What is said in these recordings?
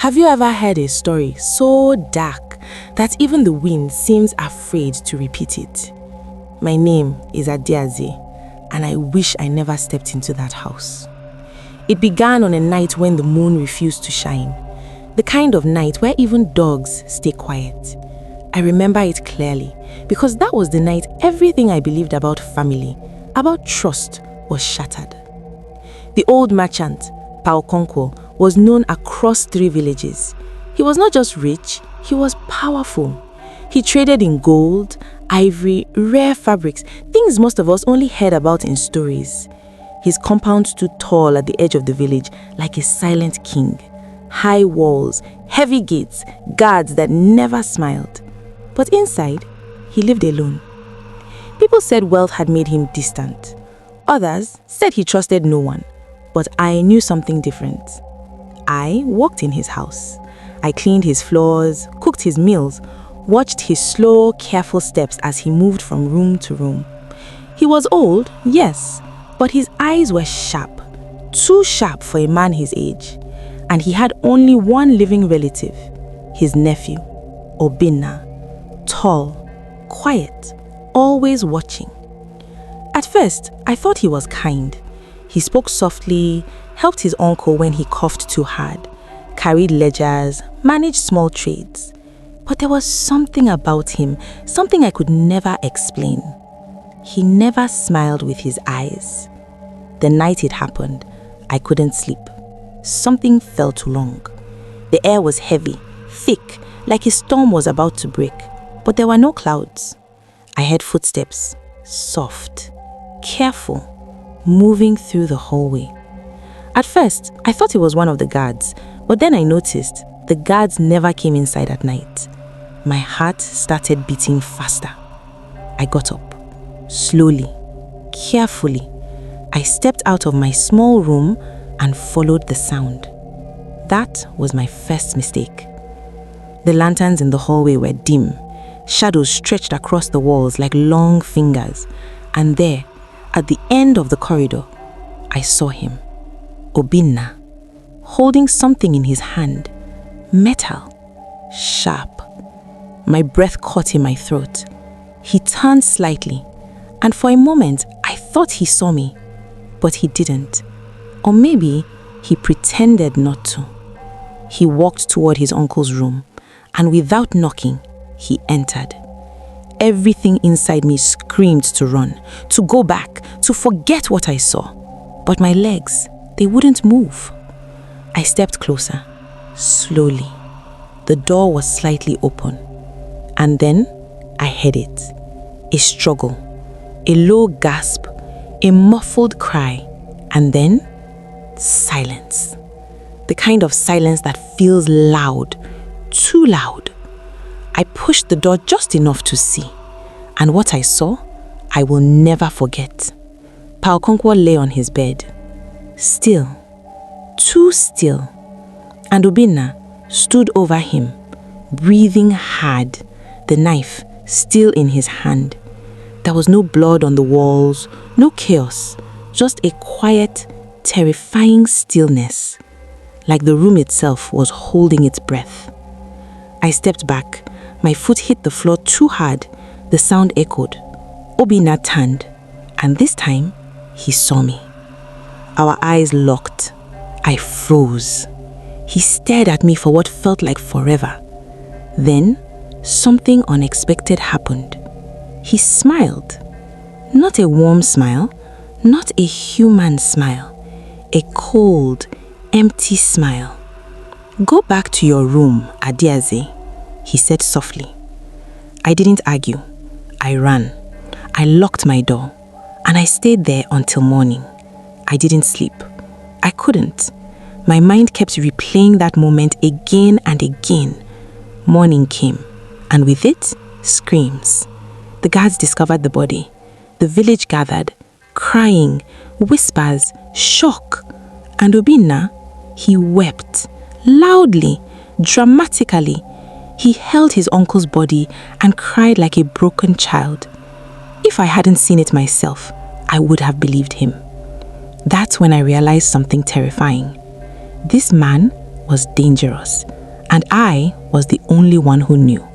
Have you ever heard a story so dark that even the wind seems afraid to repeat it? My name is Adiaze, and I wish I never stepped into that house. It began on a night when the moon refused to shine, the kind of night where even dogs stay quiet. I remember it clearly because that was the night everything I believed about family, about trust, was shattered. The old merchant, Paokonkwo, was known across 3 villages. He was not just rich, he was powerful. He traded in gold, ivory, rare fabrics, things most of us only heard about in stories. His compound stood tall at the edge of the village like a silent king. High walls, heavy gates, guards that never smiled. But inside, he lived alone. People said wealth had made him distant. Others said he trusted no one. But I knew something different. I walked in his house. I cleaned his floors, cooked his meals, watched his slow, careful steps as he moved from room to room. He was old, yes, but his eyes were sharp, too sharp for a man his age. And he had only one living relative, his nephew, Obinna, tall, quiet, always watching. At first, I thought he was kind. He spoke softly, helped his uncle when he coughed too hard, carried ledgers, managed small trades. But there was something about him, something I could never explain. He never smiled with his eyes. The night it happened, I couldn't sleep. Something felt wrong. The air was heavy, thick, like a storm was about to break, but there were no clouds. I heard footsteps, soft, careful, moving through the hallway. At first, I thought it was one of the guards, but then I noticed the guards never came inside at night. My heart started beating faster. I got up, slowly, carefully. I stepped out of my small room and followed the sound. That was my first mistake. The lanterns in the hallway were dim. Shadows stretched across the walls like long fingers. And there, at the end of the corridor, I saw him, Obinna, holding something in his hand, metal, sharp. My breath caught in my throat. He turned slightly, and for a moment I thought he saw me, but he didn't. Or maybe he pretended not to. He walked toward his uncle's room, and without knocking, he entered. Everything inside me screamed to run, to go back, to forget what I saw. But my legs, they wouldn't move. I stepped closer, slowly. The door was slightly open. And then I heard it. A struggle, a low gasp, a muffled cry, and then silence. The kind of silence that feels loud, too loud. I pushed the door just enough to see, and what I saw, I will never forget. Paokonkwo lay on his bed, still, too still, and Obinna stood over him, breathing hard, the knife still in his hand. There was no blood on the walls, no chaos, just a quiet, terrifying stillness, like the room itself was holding its breath. I stepped back. My foot hit the floor too hard. The sound echoed. Obinna turned, and this time, he saw me. Our eyes locked. I froze. He stared at me for what felt like forever. Then, something unexpected happened. He smiled. Not a warm smile, not a human smile. A cold, empty smile. "Go back to your room, Adiaze," he said softly. I didn't argue. I ran. I locked my door, and I stayed there until morning. I didn't sleep. I couldn't. My mind kept replaying that moment again and again. Morning came, and with it, screams. The guards discovered the body. The village gathered, crying, whispers, shock. And Obinna, he wept, loudly, dramatically. He held his uncle's body and cried like a broken child. If I hadn't seen it myself, I would have believed him. That's when I realized something terrifying. This man was dangerous, and I was the only one who knew.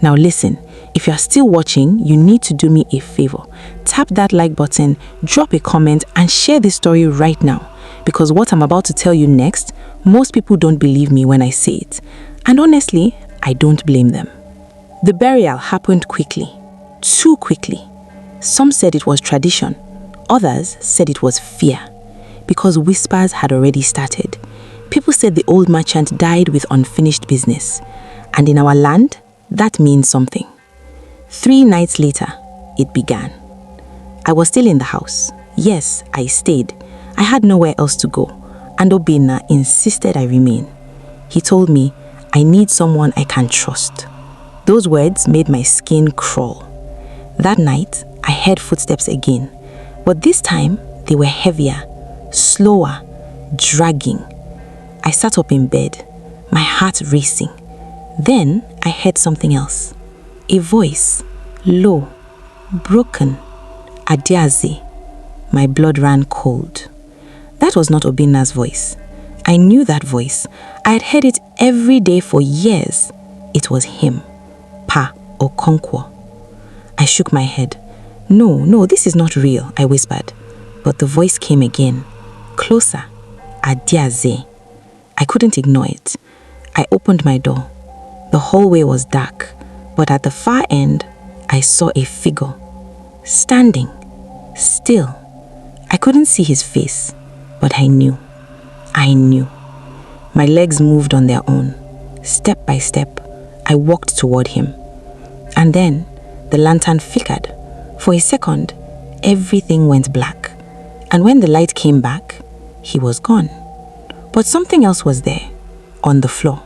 Now listen, if you are still watching, you need to do me a favor. Tap that like button, drop a comment, and share this story right now. Because what I'm about to tell you next, most people don't believe me when I say it. And honestly, I don't blame them. The burial happened quickly. Too quickly. Some said it was tradition. Others said it was fear. Because whispers had already started. People said the old merchant died with unfinished business. And in our land, that means something. 3 nights later, it began. I was still in the house. Yes, I stayed. I had nowhere else to go, and Obinna insisted I remain. He told me, I need someone I can trust. Those words made my skin crawl. That night, I heard footsteps again, but this time they were heavier, slower, dragging. I sat up in bed, my heart racing. Then I heard something else. A voice, low, broken, Adiazi. My blood ran cold. That was not Obinna's voice. I knew that voice. I had heard it every day for years. It was him, Pa Okonkwo. I shook my head. No, this is not real, I whispered. But the voice came again, closer, Adiaze. I couldn't ignore it. I opened my door. The hallway was dark, but at the far end, I saw a figure, standing, still. I couldn't see his face, but I knew. My legs moved on their own. Step by step, I walked toward him. And then, the lantern flickered. For a second, everything went black. And when the light came back, he was gone. But something else was there, on the floor.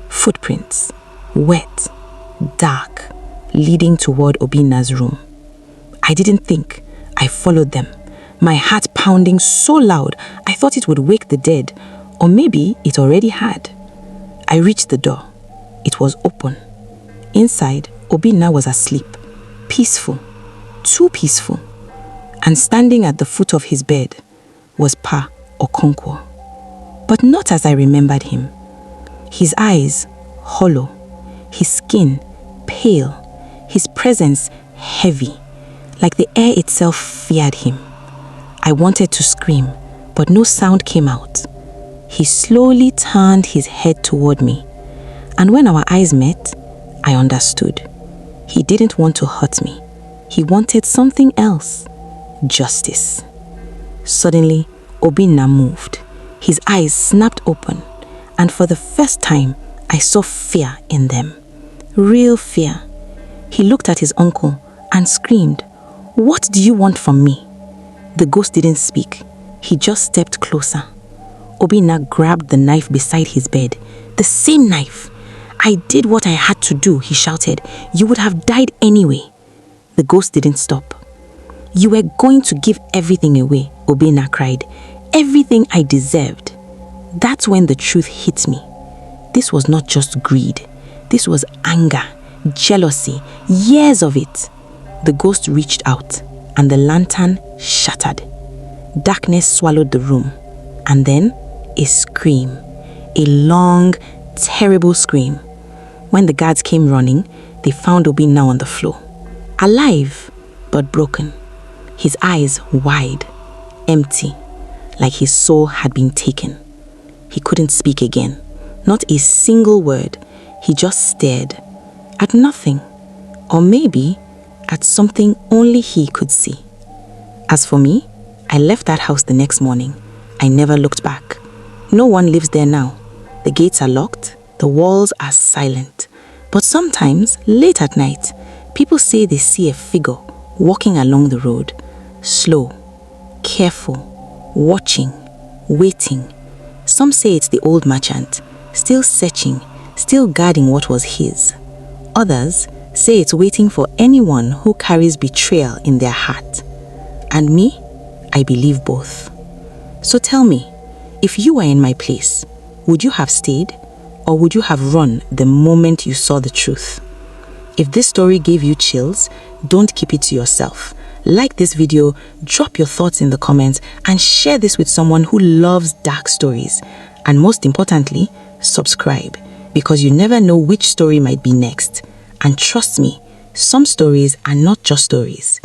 Footprints, wet, dark, leading toward Obinna's room. I didn't think. I followed them. My heart pounding so loud, I thought it would wake the dead, or maybe it already had. I reached the door. It was open. Inside, Obinna was asleep, peaceful, too peaceful. And standing at the foot of his bed was Pa Okonkwo. But not as I remembered him. His eyes hollow, his skin pale, his presence heavy, like the air itself feared him. I wanted to scream, but no sound came out. He slowly turned his head toward me, and when our eyes met, I understood. He didn't want to hurt me. He wanted something else. Justice. Suddenly, Obinna moved. His eyes snapped open, and for the first time, I saw fear in them. Real fear. He looked at his uncle and screamed, "What do you want from me?" The ghost didn't speak. He just stepped closer. Obinna grabbed the knife beside his bed. The same knife. "I did what I had to do," he shouted. "You would have died anyway." The ghost didn't stop. "You were going to give everything away," Obinna cried. "Everything I deserved." That's when the truth hit me. This was not just greed. This was anger, jealousy, years of it. The ghost reached out, and the lantern shattered. Darkness swallowed the room, and then a scream, a long, terrible scream. When the guards came running, they found Obinna on the floor, alive but broken, his eyes wide, empty, like his soul had been taken. He couldn't speak again, not a single word. He just stared at nothing, or maybe at something only he could see. As for me, I left that house the next morning. I never looked back. No one lives there now. The gates are locked, the walls are silent. But sometimes, late at night, people say they see a figure walking along the road, slow, careful, watching, waiting. Some say it's the old merchant, still searching, still guarding what was his. Others say it's waiting for anyone who carries betrayal in their heart. And me, I believe both. So tell me, if you were in my place, would you have stayed, or would you have run the moment you saw the truth? If this story gave you chills, don't keep it to yourself. Like this video, drop your thoughts in the comments, and share this with someone who loves dark stories. And most importantly, subscribe, because you never know which story might be next. And trust me, some stories are not just stories.